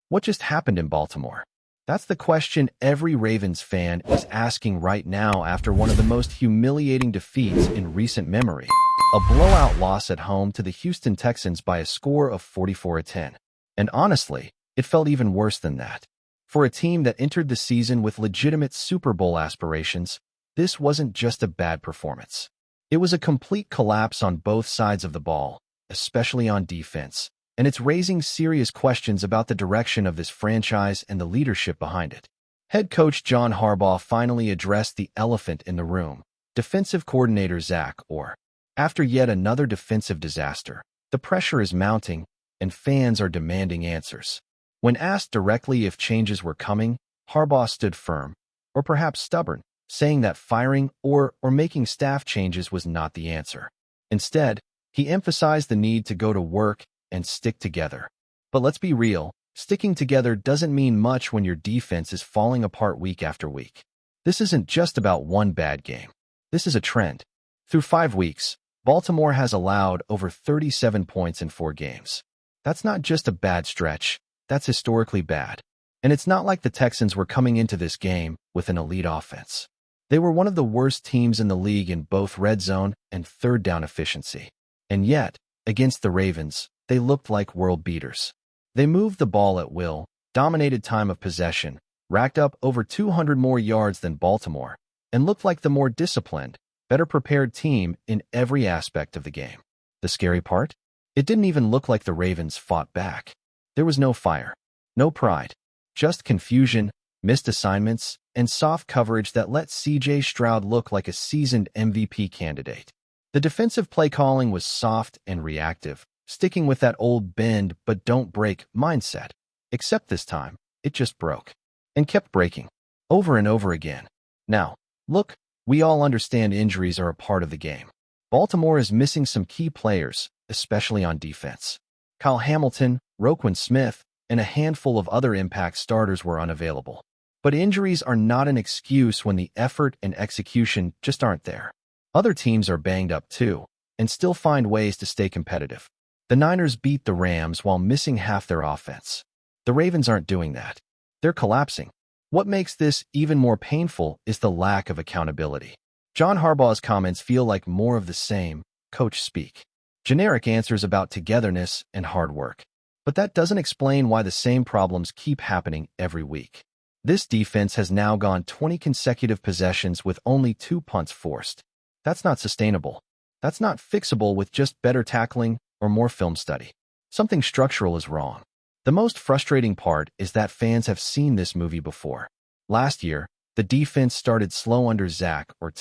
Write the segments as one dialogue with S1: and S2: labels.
S1: What just happened in Baltimore? That's the question every Ravens fan is asking right now after one of the most humiliating defeats in recent memory. A blowout loss at home to the Houston Texans by a score of 44-10. And honestly, it felt even worse than that. For a team that entered the season with legitimate Super Bowl aspirations, this wasn't just a bad performance. It was a complete collapse on both sides of the ball, especially on defense, and it's raising serious questions about the direction of this franchise and the leadership behind it. Head coach John Harbaugh finally addressed the elephant in the room, defensive coordinator Zach Orr. After yet another defensive disaster, the pressure is mounting, and fans are demanding answers. When asked directly if changes were coming, Harbaugh stood firm, or perhaps stubborn, saying that firing or making staff changes was not the answer. Instead, he emphasized the need to go to work and stick together. But let's be real, sticking together doesn't mean much when your defense is falling apart week after week. This isn't just about one bad game. This is a trend. Through 5 weeks, Baltimore has allowed over 37 points in 4 games. That's not just a bad stretch, that's historically bad. And it's not like the Texans were coming into this game with an elite offense. They were one of the worst teams in the league in both red zone and third down efficiency. And yet, against the Ravens, they looked like world beaters. They moved the ball at will, dominated time of possession, racked up over 200 more yards than Baltimore, and looked like the more disciplined, better prepared team in every aspect of the game. The scary part? It didn't even look like the Ravens fought back. There was no fire, no pride, just confusion, missed assignments, and soft coverage that let C.J. Stroud look like a seasoned MVP candidate. The defensive play calling was soft and reactive, sticking with that old bend but don't break mindset. Except this time, it just broke. And kept breaking. Over and over again. Now, look, we all understand injuries are a part of the game. Baltimore is missing some key players, especially on defense. Kyle Hamilton, Roquan Smith, and a handful of other impact starters were unavailable. But injuries are not an excuse when the effort and execution just aren't there. Other teams are banged up too, and still find ways to stay competitive. The Niners beat the Rams while missing half their offense. The Ravens aren't doing that. They're collapsing. What makes this even more painful is the lack of accountability. John Harbaugh's comments feel like more of the same, coach speak. Generic answers about togetherness and hard work. But that doesn't explain why the same problems keep happening every week. This defense has now gone 20 consecutive possessions with only 2 punts forced. That's not sustainable. That's not fixable with just better tackling or more film study. Something structural is wrong. The most frustrating part is that fans have seen this movie before. Last year, the defense started slow under Zach Orr,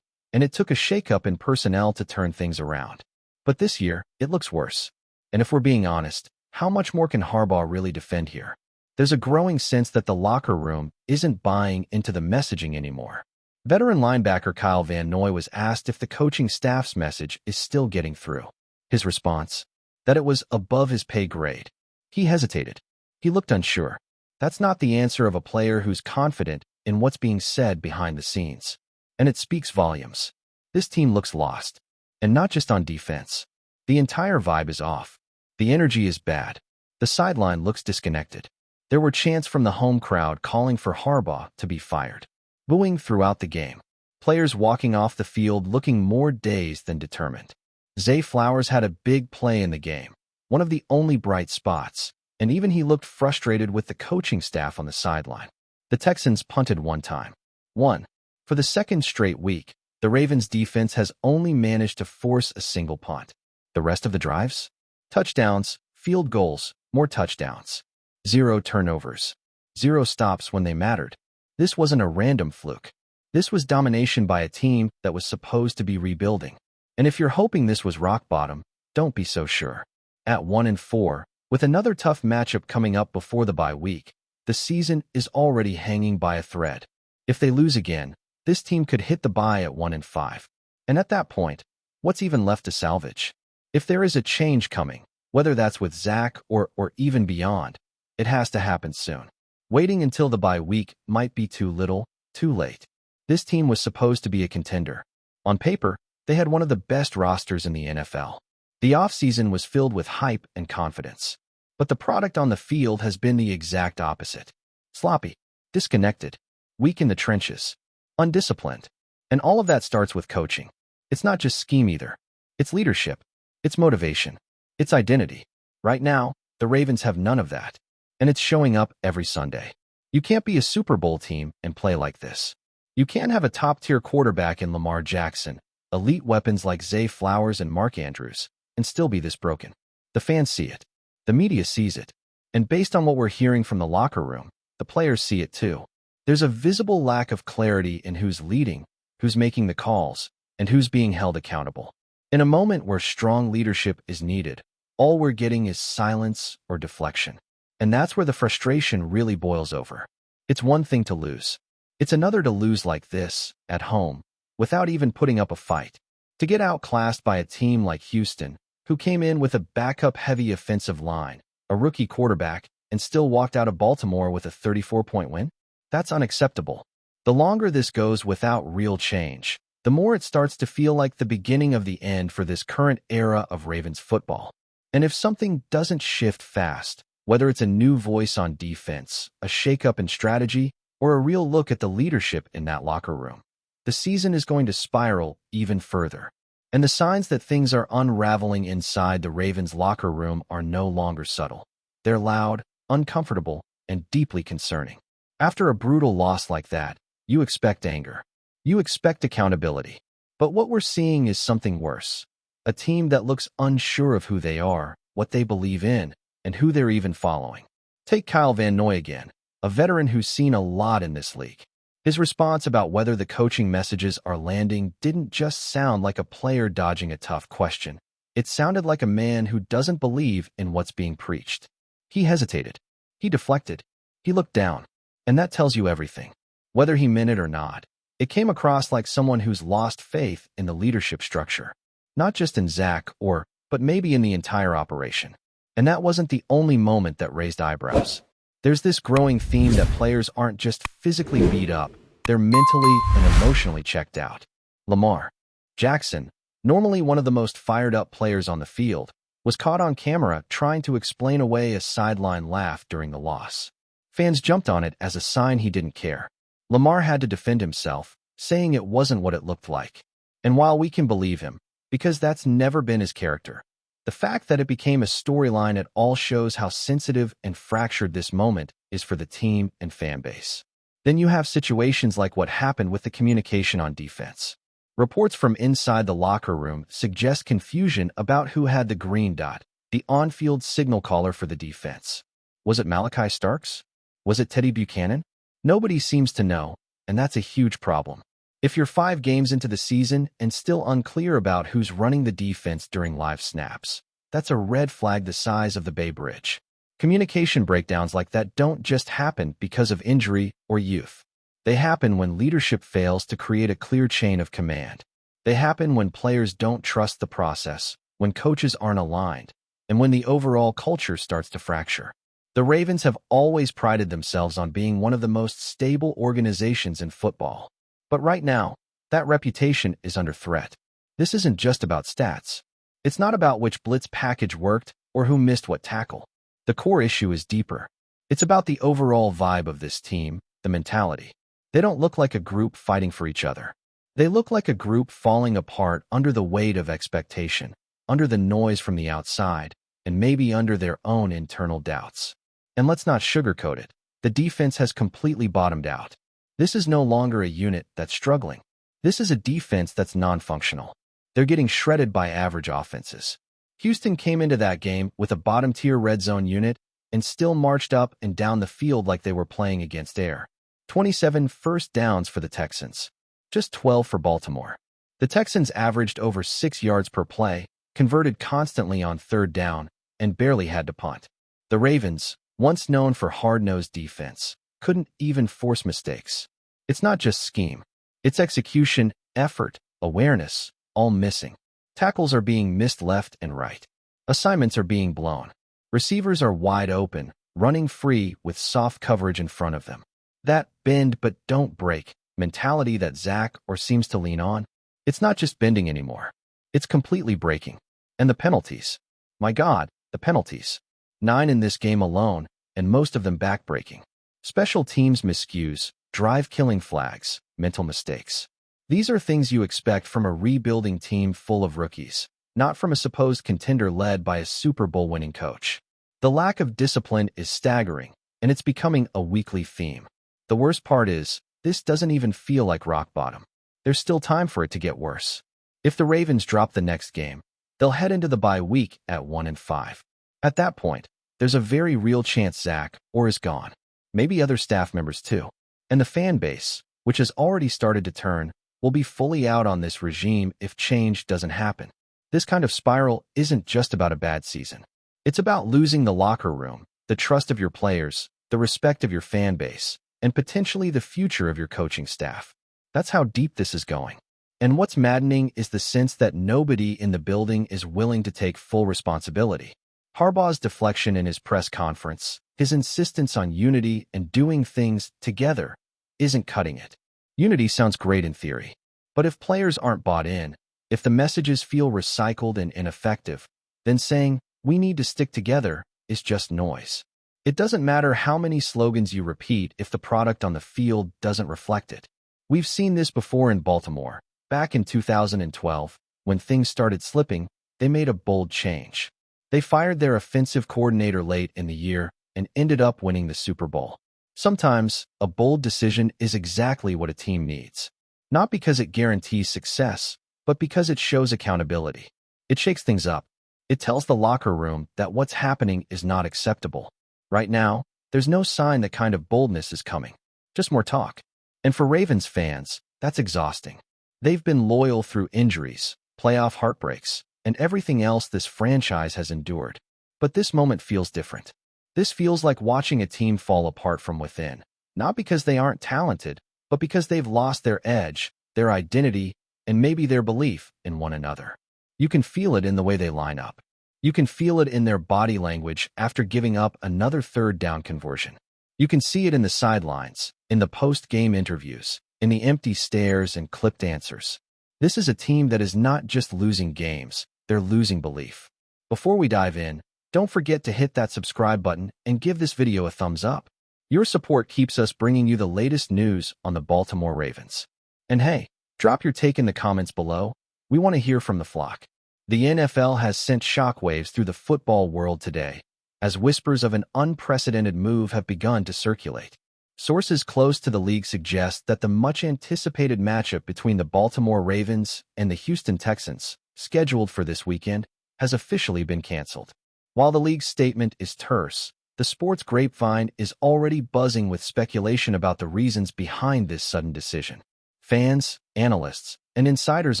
S1: and it took a shakeup in personnel to turn things around. But this year, it looks worse. And if we're being honest, how much more can Harbaugh really defend here? There's a growing sense that the locker room isn't buying into the messaging anymore. Veteran linebacker Kyle Van Noy was asked if the coaching staff's message is still getting through. His response? That it was above his pay grade. He hesitated. He looked unsure. That's not the answer of a player who's confident in what's being said behind the scenes. And it speaks volumes. This team looks lost. And not just on defense. The entire vibe is off. The energy is bad. The sideline looks disconnected. There were chants from the home crowd calling for Harbaugh to be fired. Booing throughout the game. Players walking off the field looking more dazed than determined. Zay Flowers had a big play in the game, one of the only bright spots, and even he looked frustrated with the coaching staff on the sideline. The Texans punted one time. For the second straight week, the Ravens defense has only managed to force a single punt. The rest of the drives? Touchdowns, field goals, more touchdowns. 0 turnovers. 0 stops when they mattered. This wasn't a random fluke. This was domination by a team that was supposed to be rebuilding. And if you're hoping this was rock bottom, don't be so sure. At 1-4, with another tough matchup coming up before the bye week, the season is already hanging by a thread. If they lose again, this team could hit the bye at 1-5. And at that point, what's even left to salvage? If there is a change coming, whether that's with Zach or even beyond, it has to happen soon. Waiting until the bye week might be too little, too late. This team was supposed to be a contender. On paper, they had one of the best rosters in the NFL. The offseason was filled with hype and confidence. But the product on the field has been the exact opposite. Sloppy, disconnected, weak in the trenches, undisciplined. And all of that starts with coaching. It's not just scheme either. It's leadership. It's motivation. It's identity. Right now, the Ravens have none of that. And it's showing up every Sunday. You can't be a Super Bowl team and play like this. You can't have a top-tier quarterback in Lamar Jackson, elite weapons like Zay Flowers and Mark Andrews, and still be this broken. The fans see it. The media sees it. And based on what we're hearing from the locker room, the players see it too. There's a visible lack of clarity in who's leading, who's making the calls, and who's being held accountable. In a moment where strong leadership is needed, all we're getting is silence or deflection. And that's where the frustration really boils over. It's one thing to lose. It's another to lose like this, at home, without even putting up a fight. To get outclassed by a team like Houston, who came in with a backup-heavy offensive line, a rookie quarterback, and still walked out of Baltimore with a 34-point win? That's unacceptable. The longer this goes without real change, the more it starts to feel like the beginning of the end for this current era of Ravens football. And if something doesn't shift fast, whether it's a new voice on defense, a shakeup in strategy, or a real look at the leadership in that locker room, the season is going to spiral even further. And the signs that things are unraveling inside the Ravens locker room are no longer subtle. They're loud, uncomfortable, and deeply concerning. After a brutal loss like that, you expect anger. You expect accountability. But what we're seeing is something worse. A team that looks unsure of who they are, what they believe in, and who they're even following. Take Kyle Van Noy again, a veteran who's seen a lot in this league. His response about whether the coaching messages are landing didn't just sound like a player dodging a tough question. It sounded like a man who doesn't believe in what's being preached. He hesitated. He deflected. He looked down. And that tells you everything. Whether he meant it or not, it came across like someone who's lost faith in the leadership structure. Not just in Zach but maybe in the entire operation. And that wasn't the only moment that raised eyebrows. There's this growing theme that players aren't just physically beat up, they're mentally and emotionally checked out. Lamar Jackson, normally one of the most fired-up players on the field, was caught on camera trying to explain away a sideline laugh during the loss. Fans jumped on it as a sign he didn't care. Lamar had to defend himself, saying it wasn't what it looked like. And while we can believe him, because that's never been his character, the fact that it became a storyline at all shows how sensitive and fractured this moment is for the team and fan base. Then you have situations like what happened with the communication on defense. Reports from inside the locker room suggest confusion about who had the green dot, the on-field signal caller for the defense. Was it Malachi Starks? Was it Teddy Buchanan? Nobody seems to know, and that's a huge problem. If you're 5 games into the season and still unclear about who's running the defense during live snaps, that's a red flag the size of the Bay Bridge. Communication breakdowns like that don't just happen because of injury or youth. They happen when leadership fails to create a clear chain of command. They happen when players don't trust the process, when coaches aren't aligned, and when the overall culture starts to fracture. The Ravens have always prided themselves on being one of the most stable organizations in football. But right now, that reputation is under threat. This isn't just about stats. It's not about which blitz package worked or who missed what tackle. The core issue is deeper. It's about the overall vibe of this team, the mentality. They don't look like a group fighting for each other. They look like a group falling apart under the weight of expectation, under the noise from the outside, and maybe under their own internal doubts. And let's not sugarcoat it. The defense has completely bottomed out. This is no longer a unit that's struggling. This is a defense that's non-functional. They're getting shredded by average offenses. Houston came into that game with a bottom-tier red zone unit and still marched up and down the field like they were playing against air. 27 first downs for the Texans, just 12 for Baltimore. The Texans averaged over 6 yards per play, converted constantly on 3rd down, and barely had to punt. The Ravens, once known for hard-nosed defense, couldn't even force mistakes. It's not just scheme. It's execution, effort, awareness, all missing. Tackles are being missed left and right. Assignments are being blown. Receivers are wide open, running free with soft coverage in front of them. That bend but don't break mentality that Zach seems to lean on, it's not just bending anymore. It's completely breaking. And the penalties. My God, the penalties. 9 in this game alone, and most of them backbreaking. Special teams miscues, drive-killing flags, mental mistakes. These are things you expect from a rebuilding team full of rookies, not from a supposed contender led by a Super Bowl-winning coach. The lack of discipline is staggering, and it's becoming a weekly theme. The worst part is, this doesn't even feel like rock bottom. There's still time for it to get worse. If the Ravens drop the next game, they'll head into the bye week at 1-5. At that point, there's a very real chance Zach or is gone. Maybe other staff members too. And the fan base, which has already started to turn, will be fully out on this regime if change doesn't happen. This kind of spiral isn't just about a bad season. It's about losing the locker room, the trust of your players, the respect of your fan base, and potentially the future of your coaching staff. That's how deep this is going. And what's maddening is the sense that nobody in the building is willing to take full responsibility. Harbaugh's deflection in his press conference, his insistence on unity and doing things together, isn't cutting it. Unity sounds great in theory, but if players aren't bought in, if the messages feel recycled and ineffective, then saying, "We need to stick together," is just noise. It doesn't matter how many slogans you repeat if the product on the field doesn't reflect it. We've seen this before in Baltimore. Back in 2012, when things started slipping, they made a bold change. They fired their offensive coordinator late in the year and ended up winning the Super Bowl. Sometimes, a bold decision is exactly what a team needs. Not because it guarantees success, but because it shows accountability. It shakes things up. It tells the locker room that what's happening is not acceptable. Right now, there's no sign that kind of boldness is coming. Just more talk. And for Ravens fans, that's exhausting. They've been loyal through injuries, playoff heartbreaks, and everything else this franchise has endured. But this moment feels different. This feels like watching a team fall apart from within, not because they aren't talented, but because they've lost their edge, their identity, and maybe their belief in one another. You can feel it in the way they line up. You can feel it in their body language after giving up another third down conversion. You can see it in the sidelines, in the post-game interviews, in the empty stares and clipped answers. This is a team that is not just losing games, they're losing belief. Before we dive in, don't forget to hit that subscribe button and give this video a thumbs up. Your support keeps us bringing you the latest news on the Baltimore Ravens. And hey, drop your take in the comments below. We want to hear from the flock. The NFL has sent shockwaves through the football world today, as whispers of an unprecedented move have begun to circulate. Sources close to the league suggest that the much-anticipated matchup between the Baltimore Ravens and the Houston Texans, scheduled for this weekend, has officially been canceled. While the league's statement is terse, the sports grapevine is already buzzing with speculation about the reasons behind this sudden decision. Fans, analysts, and insiders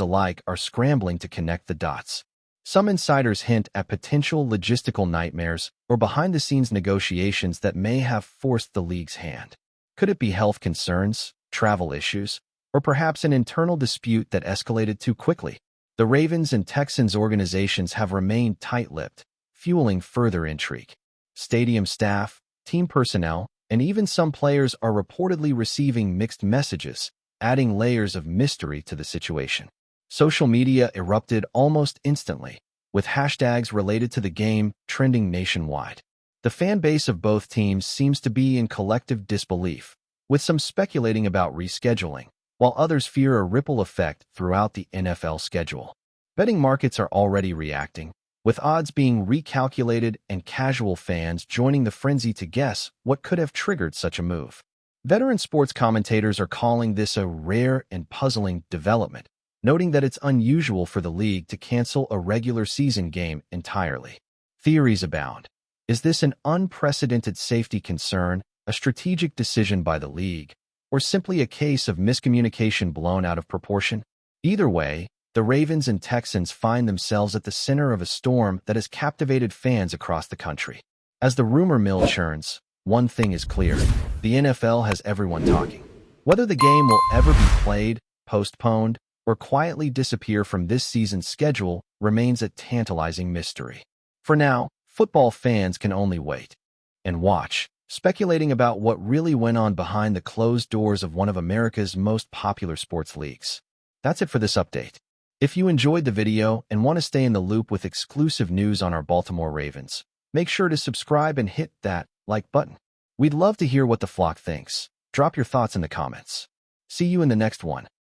S1: alike are scrambling to connect the dots. Some insiders hint at potential logistical nightmares or behind-the-scenes negotiations that may have forced the league's hand. Could it be health concerns, travel issues, or perhaps an internal dispute that escalated too quickly? The Ravens and Texans organizations have remained tight-lipped, fueling further intrigue. Stadium staff, team personnel, and even some players are reportedly receiving mixed messages, adding layers of mystery to the situation. Social media erupted almost instantly, with hashtags related to the game trending nationwide. The fan base of both teams seems to be in collective disbelief, with some speculating about rescheduling, while others fear a ripple effect throughout the NFL schedule. Betting markets are already reacting, with odds being recalculated and casual fans joining the frenzy to guess what could have triggered such a move. Veteran sports commentators are calling this a rare and puzzling development, noting that it's unusual for the league to cancel a regular season game entirely. Theories abound. Is this an unprecedented safety concern, a strategic decision by the league, or simply a case of miscommunication blown out of proportion? Either way, the Ravens and Texans find themselves at the center of a storm that has captivated fans across the country. As the rumor mill churns, one thing is clear: the NFL has everyone talking. Whether the game will ever be played, postponed, or quietly disappear from this season's schedule remains a tantalizing mystery. For now, football fans can only wait and watch, speculating about what really went on behind the closed doors of one of America's most popular sports leagues. That's it for this update. If you enjoyed the video and want to stay in the loop with exclusive news on our Baltimore Ravens, Make sure to subscribe and hit that like button. We'd love to hear what the flock thinks. Drop your thoughts in the comments. See you in the next one.